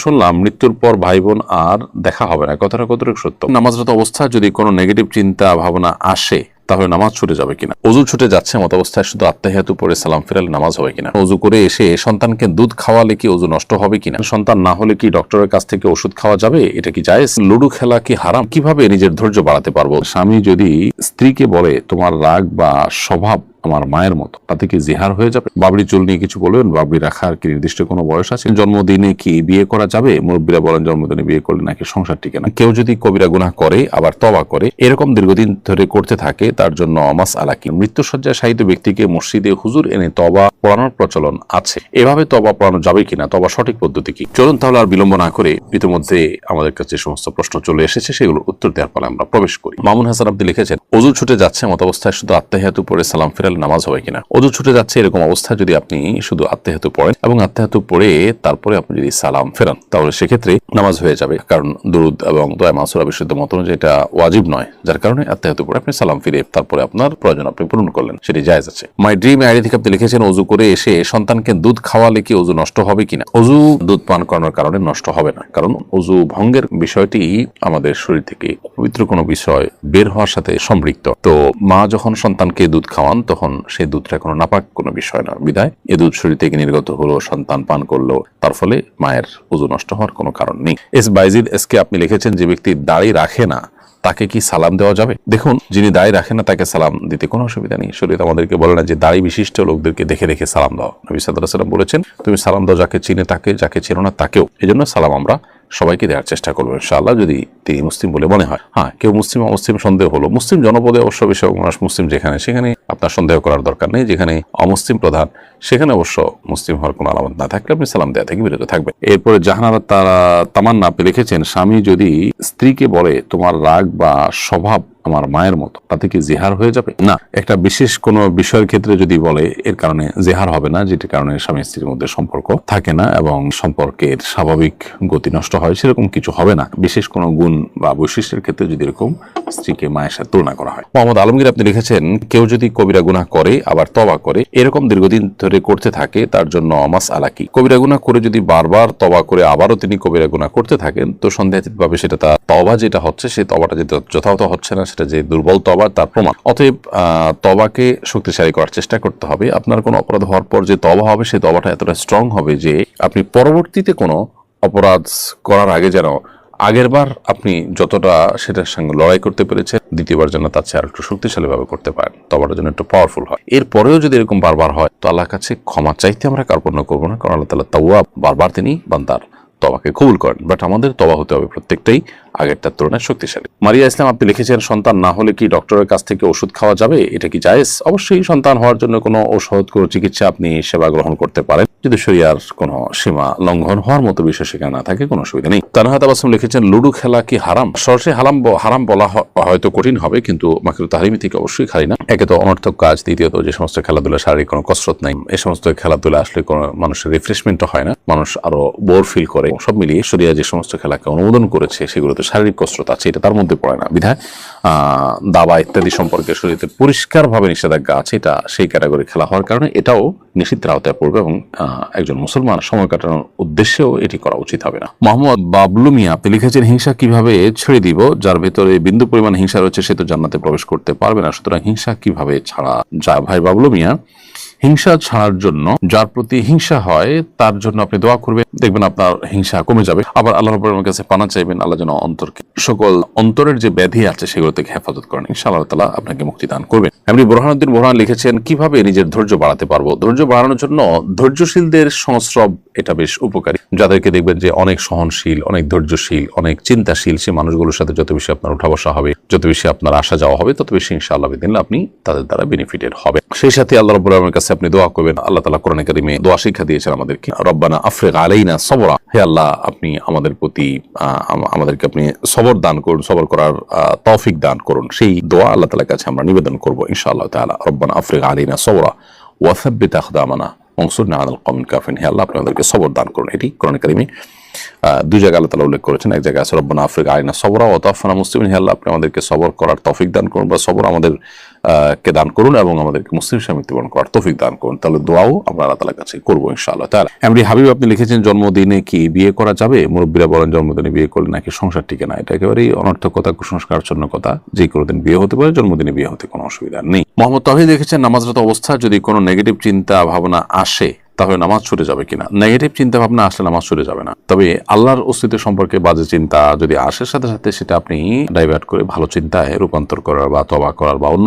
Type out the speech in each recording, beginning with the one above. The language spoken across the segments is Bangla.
শুনলাম মৃত্যুর পর ভাই বোন আর দেখা হবে না, কথাটা কতটুকু সত্য? নামাজরত অবস্থা যদি কোনো নেগেটিভ চিন্তা ভাবনা আসে তাহলে নামাজ ছুটে যাবে কিনা? অজু ছুটে যাচ্ছে মত অবস্থায় শুধু আত্তাহিয়াতু পড়ে সালাম ফিরালে নামাজ হবে কিনা? অজু করে এসে সন্তানকে দুধ খাওয়ালে কি অজু নষ্ট হবে কিনা? সন্তান না হলে কি ডক্টরের কাছ থেকে ওষুধ খাওয়া যাবে? এটা কি জায়েজ? লুডো খেলা কি হারাম? কিভাবে নিজের ধৈর্য বাড়াতে পারবো? স্বামী যদি স্ত্রীকে বলে তোমার রাগ বা স্বভাব আমার মায়ের মতো, তাতে কি জিহার হয়ে যাবে? বাবরি চুল নিয়ে কিছু বলবেন? বাবরি রাখার কি নির্দিষ্ট কোনো বয়স আছে? জন্মদিনে কি বিয়ে করা যাবে? মুরব্বীরা বলেন জন্মদিনে বিয়ে করলে নাকি সংসার টিকে না। কেউ যদি কবিরা গুনাহ করে আবার তওবা করে, এরকম দীর্ঘদিন ধরে করতে থাকে, তার জন্য মাসআলা কি? মৃত্যুশয্যায় শায়িত ব্যক্তিকে মসজিদে হুজুর এনে তওবা পড়ানোর প্রচলন আছে, এভাবে তওবা পড়ানো যাবে কিনা? তওবা সঠিক পদ্ধতি কি? চলুন তাহলে আর বিলম্ব না করে ইতিমধ্যে আমাদের কাছে সমস্ত প্রশ্ন চলে এসেছে, সেগুলোর উত্তর দেওয়ার পরে আমরা প্রবেশ করি। মামুন হাসান আপনি লিখেছেন, অজু ছুটে যাচ্ছে মত অবস্থায় শুধু আত্তাহিয়াতু পড়ে সালাম ফিরালে নামাজ হবে কিনা? অজু ছুটে যাচ্ছে এরকম অবস্থায় যদি আপনি শুধু আত্তাহিয়াতু পড়েন এবং আত্তাহিয়াতু পড়ে তারপরে আপনি যদি সালাম ফেরান, তাহলে সেক্ষেত্রে নামাজ হয়ে যাবে। কারণ দুরুদ এবং দোয়া মাসুরা বিশুদ্ধ মত অনুযায়ী এটা ওয়াজিব নয়, যার কারণে আত্তাহিয়াতু পড়ে আপনি সালাম ফিরে তারপরে আপনার প্রয়োজন আপনি পূরণ করলেন, সেটি জায়েজ আছে। মাই ড্রিম আইডি থেকে আপনি লিখেছেন, অজু করে এসে সন্তানকে দুধ খাওয়ালে কি অজু নষ্ট হবে কিনা? অজু দুধ পান করানোর কারণে নষ্ট হবে না, কারণ অজু ভঙ্গের বিষয়টি আমাদের শরীর থেকে পবিত্র কোনো বিষয় বের হওয়ার সাথে সম্পৃক্ত। তো মা যখন সন্তানকে দুধ খাওয়ান তখন সেই দুধটা কোনো নাপাক কোনো বিষয় না, বিধায় এ দুধ শরীর থেকে নির্গত হলো, সন্তান পান করলো, তার ফলে মায়ের অজু নষ্ট হওয়ার কোনো কারণ নেই। এস বাইজিদ এসকে আপনি লিখেছেন, যে ব্যক্তি দাড়ি রাখে না তাকে কি সালাম দেওয়া যাবে? দেখুন, যিনি দাড়ি রাখেন না তাকে সালাম দিতে কোনো অসুবিধা নেই। শরীয়ত আমাদেরকে বলে না যে দাড়ি বিশিষ্ট লোকদেরকে দেখে দেখে সালাম দাও। নবী সাল্লাল্লাহু আলাইহি ওয়াসাল্লাম বলেছেন, তুমি সালাম দাও যাকে চিনে তাকে, যাকে চেনো না তাকেও। এজন্য সালাম আমরা সবাইকে দেওয়ার চেষ্টা করবো ইনশাআল্লাহ, যদি তিনি মুসলিম বলে মনে হয়। হ্যাঁ, কেউ মুসলিম অমুসলিম সন্দেহ হলো, মুসলিম জনপদে অবশ্য বেশিরভাগ মানুষ মুসলিম, যেখানে সেখানে আপনার সন্দেহ করার দরকার নেই। যেখানে অমুসলিম প্রধান সেখানে অবশ্য মুসলিম হওয়ার কোনো আলামত না থাকলে আপনি সালাম দেওয়া থেকে বিরত থাকবেন। এরপরে জাহানারা তামান্না আপনি লিখেছেন, স্বামী যদি স্ত্রীকে বলে তোমার রাগ বা স্বভাব আমার মায়ের মতো, তাতে কি জিহার হয়ে যাবে? না, একটা বিশেষ কোনো বিষয়ের ক্ষেত্রে যদি বলে এর কারণে জিহার হবে না, যেটির কারণে স্বামী স্ত্রীর মধ্যে সম্পর্ক থাকে না এবং সম্পর্কের স্বাভাবিক গতি নষ্ট হয়, সেরকম কিছু হবে না। বিশেষ কোনো গুণ বা বৈশিষ্ট্যের ক্ষেত্রে যদি এরকম স্ত্রীকে মায়ের সাথে তুলনা করা হয়। মোহাম্মদ আলমগীর আপনি লিখেছেন, কেউ যদি কবিরা গুনাহ করে আবার তওবা করে, এরকম দীর্ঘদিন ধরে করতে থাকে, তার জন্য মাসআলা কি? কবিরা গুনাহ করে যদি বারবার তওবা করে আবারও তিনি কবিরা গুনাহ করতে থাকেন, তো সন্দেহাতীতভাবে সেটা তার তওবা যেটা হচ্ছে, সেই তওবাটা যেটা যথাযথ হচ্ছে না, সেটা যে দুর্বল তওবা তার প্রমাণ। অতএব তওবাকে শক্তিশালী করার চেষ্টা করতে হবে। আপনার কোনো অপরাধ হওয়ার পর যে তওবা হবে, সেই তওবাটা এতটা স্ট্রং হবে যে আপনি পরবর্তীতে কোনো অপরাধ করার আগে যেন আগেরবার আপনি যতটা সেটার সঙ্গে লড়াই করতে পেরেছেন, দ্বিতীয়বার যেন তার চেয়ে আর একটু শক্তিশালীভাবে করতে পারেন, তওবাটা যেন একটু পাওয়ারফুল হয়। এরপরেও যদি এরকম বারবার হয়, তো আল্লাহর কাছে ক্ষমা চাইতে আমরা কার্পণ্য করবো না, কারণ আল্লাহ তাআলা তাওয়াব, বারবার তিনি বান্দার তওবাকে কবুল করেন। বাট আমাদের তওবা হতে হবে প্রত্যেকটাই আগেরটার তুলনায় শক্তিশালী। মারিয়া ইসলাম আপনি লিখেছেন, সন্তান না হলে কি ডক্টরের কাছ থেকে ওষুধ খাওয়া যাবে? এটা কি জায়েজ? অবশ্যই সন্তান হওয়ার জন্য কোনো ঔষধ, কোনো চিকিৎসা আপনি সেবা গ্রহণ করতে পারেন, যদি শরিয়ার কোনো সীমা লঙ্ঘন হওয়ার মতো বিষয় সেখানে না থাকে, কোনো অসুবিধা নেই। তানহাত আবাসম লিখেছেন, লুডো খেলা কি হারাম? সরাসরি হারাম বলা হয়তো কঠিন হবে, কিন্তু মাকরুহ তাহরিমি থেকে অবশ্যই খালি না। একে তো অনর্থক কাজ, দ্বিতীয়ত যে সমস্ত খেলাধুলা শারীরিক কোনো কসরত নাই, এই সমস্ত খেলাধুলা আসলে কোনো মানুষের রিফ্রেশমেন্টও হয় না, মানুষ আরো বোর ফিল করে। সব মিলিয়ে শরিয়া যে সমস্ত খেলাকে অনুমোদন করেছে সেগুলোতে শারীরিক কসরত আছে, এটা তার মধ্যে পড়ে না, বিধায় দাবা ইত্যাদি সম্পর্কে শরীয়তে পরিষ্কারভাবে নিষেধাজ্ঞা আছে। এটা সেই ক্যাটাগরি খেলা হওয়ার কারণে এটাও নিষিদ্ধের আওতায় পড়বে এবং একজন মুসলমান সময় কাটানোর উদ্দেশ্যেও এটি করা উচিত হবে না। মোহাম্মদ বাবলু মিয়া আপনি লিখেছেন, হিংসা কিভাবে ছেড়ে দিব? যার ভেতরে বিন্দু পরিমাণ হিংসা রয়েছে সে তো জান্নাতে প্রবেশ করতে পারবে না, সুতরাং হিংসা কিভাবে ছাড়া যায়? ভাই বাবলু মিয়া, হিংসা ছাড়ার জন্য যার প্রতি হিংসা হয় তার জন্য আপনি দোয়া করবেন, দেখবেন আপনার হিংসা কমে যাবে। আবার আল্লাহ রাব্বুল আলামিনের কাছে পানা চাইবেন, আল্লাহ যেন অন্তরকে, সকল অন্তরের যে ব্যাধি আছে সেগুলো থেকে হেফাজত করেন, ইনশাআল্লাহ তাআলা আপনাকে মুক্তি দান করবেন। এমনি বুরহানুদ্দিন বুরহান লিখেছেন, কিভাবে নিজের ধৈর্য বাড়াতে পারবো? ধৈর্য বাড়ানোর জন্য ধৈর্যশীলদের সংস্রব এটা বেশ উপকারী। যাদেরকে দেখবেন যে অনেক সহনশীল, অনেক ধৈর্যশীল, অনেক চিন্তাশীল, সেই মানুষগুলোর সাথে যত বেশি আপনার উঠা বসা হবে, যত বেশি আপনার আসা যাওয়া হবে, তত বেশি ইনশাআল্লাহ বিদিনিল্লাহ আপনি তাদের দ্বারা বেনিফিটেড হবে। সেই সাথে আল্লাহ রাব্বুল আলামিনের কাছে আপনি দোয়া করবেন। আল্লাহ তাআলা কোরআনে কারীমে দোয়া শিক্ষা দিয়েছেন আমাদেরকে, রব্বানা আফরিগ আলাইনা সবরা, হে আল্লাহ আপনি আমাদের প্রতি আমাদেরকে আপনি সবর দান করুন, সবর করার তৌফিক দান করুন। সেই দোয়া আল্লাহ তাআলার কাছে আমরা নিবেদন করব ইনশাআল্লাহ তাআলা। রব্বানা আফরিগ আলাইনা সবরা ওয়া সাব্বিত আকদামানা ওয়ানসুরনা আলাল কওমিল কাফিরিন, হে আল্লাহ আপনি আমাদেরকে সবর দান করুন। এটি কোরআনে কারীমে দুই জায়গায় আল্লাহ তাআলা উল্লেখ করেছেন। এক জায়গায় আছে রব্বানা আফরিগা আলাইনা সবরা ওয়া তাওফানা মুসলিমিন, হে আল্লাহ আপনি আমাদেরকে সবর করার তৌফিক দান করুন বা সবর আমাদের কে দান করুন এবং আমাদেরকে মুসলিম হিসেবে মৃত্যুবরণ করার তৌফিক দান করুন। তাহলে দোয়াও আমরা আল্লাহ তাআলার কাছে করবো ইনশাআল্লাহ তাআলা। এমডি হাবিব আপনি লিখেছেন জন্মদিনে কি বিয়ে করা যাবে? মুরব্বীরা বলেন জন্মদিনে বিয়ে করলে নাকি সংসার টিকে না। এটা একেবারেই অনর্থকতা, কুসংস্কারাচ্ছন্ন কথা। যে কোনো দিন বিয়ে হতে পারে, জন্মদিনে বিয়ে হতে কোনো অসুবিধা নেই। মোহাম্মদ তাওহীদ লিখেছেন নামাজরত অবস্থা যদি কোনো নেগেটিভ চিন্তা ভাবনা আসে তাহলে নামাজ ছুটে যাবে কিনা। নেগেটিভ চিন্তা ভাবনা আসলে নামাজ ছুটে যাবে না, তবে আল্লাহর অস্তিত্ব সম্পর্কে বাজে চিন্তা যদি আসে সাথে সাথে সেটা আপনি ডাইভার্ট করে ভালো চিন্তায় রূপান্তর করার বা তওবা করার বা অন্য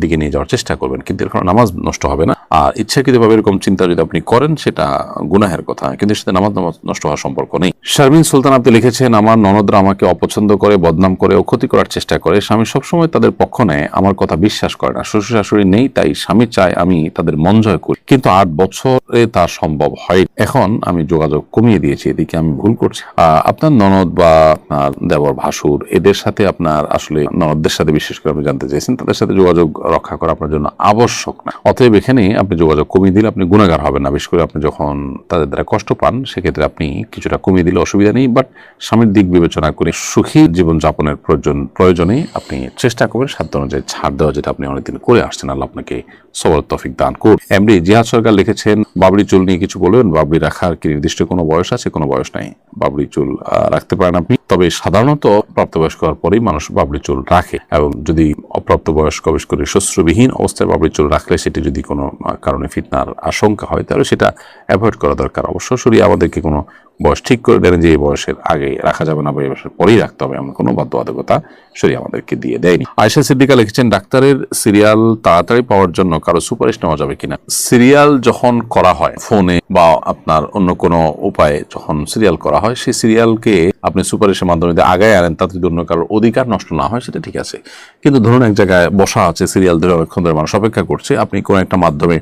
দিকে নিয়ে যাওয়ার চেষ্টা করবেন, কিন্তু এর কারণে নামাজ নষ্ট হবে না। আর ইচ্ছাকৃতভাবে এরকম চিন্তা যদি আপনি করেন সেটা গুনাহের কথা, কিন্তু সেটা নামাজ নষ্ট হওয়ার সম্পর্ক নেই। শারমিন সুলতান আপনি লিখেছেন আমার ননদরা আমাকে অপছন্দ করে, বদনাম করে ও ক্ষতি করার চেষ্টা করে। স্বামী সবসময় তাদের পক্ষ নেয়, আমার কথা বিশ্বাস করে না। শ্বশুর শাশুড়ি নেই, তাই স্বামী চায় আমি তাদের মন জয় করি, কিন্তু 8 বছরে তা সম্ভব হয়। এখন আমি যোগাযোগ কমিয়ে দিয়েছি, এদিকে আমি ভুল করছি। আপনার ননদ বা আপনার দেবর ভাসুর এদের সাথে আপনার আসলে ননদদের সাথে বিশেষ করে আপনি জানতে চাইছেন, তাদের সাথে যোগাযোগ রক্ষা করা আপনার জন্য আবশ্যক না। অতএব এখানে আপনি যোগাযোগ কমিয়ে দিলে আপনি গুনাহগার হবেন না। বিশেষ করে আপনি যখন তাদের দ্বারা কষ্ট পান সেক্ষেত্রে আপনি কিছুটা কমিয়ে দিলে অসুবিধা নেই, বাট স্বামীর দিক বিবেচনা করে সুখী জীবনযাপনের প্রয়োজনে আপনি চেষ্টা করবেন সাধ্য অনুযায়ী ছাড় দেওয়া, যেটা আপনি অনেকদিন করে আসছেন। আল্লাহ আপনাকে সবর তৌফিক দান করুন। এমডি জিহাদ সরকার লিখেছেন বাবরি চুল নিয়ে কিছু বলবেন। বাবরি রাখার কি নির্দিষ্ট কোনো বয়স আছে? কোনো বয়স নাই, বাবরি চুল রাখতে পারেন আপনি, তবে সাধারণত প্রাপ্তবয়স্ক হওয়ার পরেই মানুষ বাবরি চুল রাখে, এবং যদি অপ্রাপ্ত বয়স্ক বিশেষ করে শস্ত্রবিহীন অবস্থায় বাবরি চুল রাখলে সেটি যদি কোনো কারণে ফিতনার আশঙ্কা হয় তাহলে সেটা অ্যাভয়েড করা দরকার। অবশ্য শরীয়ত আমাদেরকে কোনো বয়স ঠিক করে দেন যে এই বয়সের আগে রাখা যাবে না বা এই বয়সের পরেই রাখতে হবে, এমন কোনো বাধ্যবাধকতা শরীয়ত আমাদেরকে দিয়ে দেয়নি। আয়েশা সিদ্দিকা লিখেছেন ডাক্তারের সিরিয়াল তাড়াতাড়ি পাওয়ার জন্য কারো সুপারিশ নেওয়া যাবে কিনা। সিরিয়াল যখন করা হয় ফোনে বা আপনার অন্য কোনো উপায়ে যখন সিরিয়াল করা হয়, সেই সিরিয়ালকে আপনি সুপারিশের মাধ্যমে আগায় আনেন তাতে যদি অন্য কারোর অধিকার নষ্ট না হয় সেটা ঠিক আছে। কিন্তু ধরুন এক জায়গায় বসা আছে, সিরিয়াল ধরে অনেকক্ষণ ধরে মানুষ অপেক্ষা করছে, আপনি কোনো একটা মাধ্যমে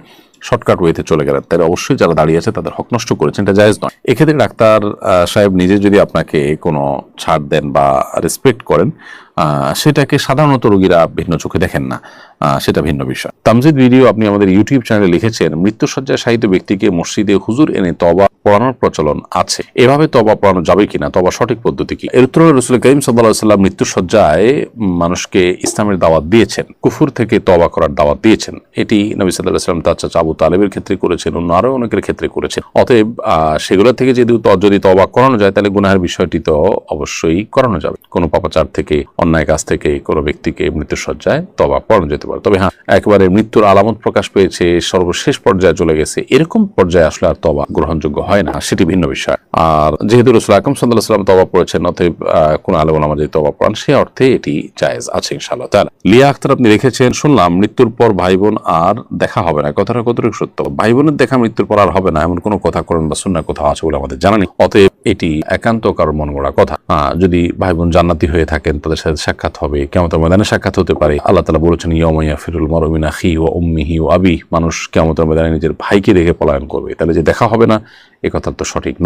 শর্টকাট ওয়েতে চলে গেলেন, তাহলে অবশ্যই যারা দাঁড়িয়ে আছে তাদের হক নষ্ট করেছেন, এটা জায়েজ নয়। এক্ষেত্রে ডাক্তার সাহেব নিজে যদি আপনাকে কোনো ছাড় দেন বা রেসপেক্ট করেন, সেটাকে সাধারণত রোগীরা ভিন্ন চোখে দেখেন না, সেটা ভিন্ন বিষয়। তামজিদ ভিডিও আপনি আমাদের ইউটিউব চ্যানেলে লিখেছেন মৃত্যুসজ্জায় শায়িত ব্যক্তিকে মসজিদে হুজুর এনে তওবা পড়ানোর প্রচলন আছে, এভাবে তওবা পড়ানো যাবে কিনা, তওবা সঠিক পদ্ধতি কি? এর উত্তরে রাসূল করিম সাল্লাল্লাহু আলাইহি ওয়াসাল্লাম মৃত্যুসজ্জায় মানুষকে ইসলামের দাওয়াত দিয়েছেন, কুফর থেকে তওবা করার দাওয়াত দিয়েছেন। এটি নবী সাল্লাল্লাহু আলাইহি ওয়াসাল্লাম তার চাচা আবু তালেবের ক্ষেত্রে করেছেন, অন্য আরো অনেকের ক্ষেত্রে করেছেন। অতএব সেগুলো থেকে যদি তওবা করানো যায় তাহলে গুনাহের বিষয়টি তো অবশ্যই করানো যাবে। কোনো পাপাচার থেকে, অন্যায় কাজ থেকে কোনো ব্যক্তিকে মৃত্যুসজ্জায় তওবা পড়ানো যেতে পারে। তবে হ্যাঁ, একেবারে মৃত্যুর আলামত প্রকাশ পেয়েছে, সর্বশেষ পর্যায়ে চলে গেছে, এরকম পর্যায়ে আসলে আর তওবা গ্রহণযোগ্য হয় না, সেটি ভিন্ন বিষয়। আর যেহেতু রাসূল আকরাম সাল্লাল্লাহু আলাইহি ওয়াসাল্লাম তওবা পড়েছেন, অতএব কোন আলেম ওলামা যদি তওবা পড়ান সে অর্থে এটি জায়েজ আছে ইনশাআল্লাহ তাআলা। লিয়া আক্তার আপনি লিখেছেন শুনলাম মৃত্যুর পর ভাই বোন আর দেখা হবে না, কথাটা কতটুকু সত্য? ভাই বোনের দেখা মৃত্যুর পর আর হবে না এমন কোনো কথা কোরআন বা সুন্নাহ কোথাও আছে বলে আমাদের জানা নেই। অতএব এটি একান্ত কারোর মন গড়া কথা। যদি ভাই বোন জান্নাতি হয়ে থাকেন তাদের সাথে সাক্ষাৎ হবে, কিয়ামতের ময়দানে সাক্ষাৎ হতে পারে। আল্লাহ তাআলা বলেছেন ইয়াউমা ইয়াফিরুল মারউ মিন আখিহি ওয়া উম্মিহি ওয়া আবিহি, মানুষ কিয়ামতের ময়দানে নিজের ভাইকে দেখে পলায়ন করবে, তাহলে যে দেখা হবে না এ কথা তো সঠিক নয়।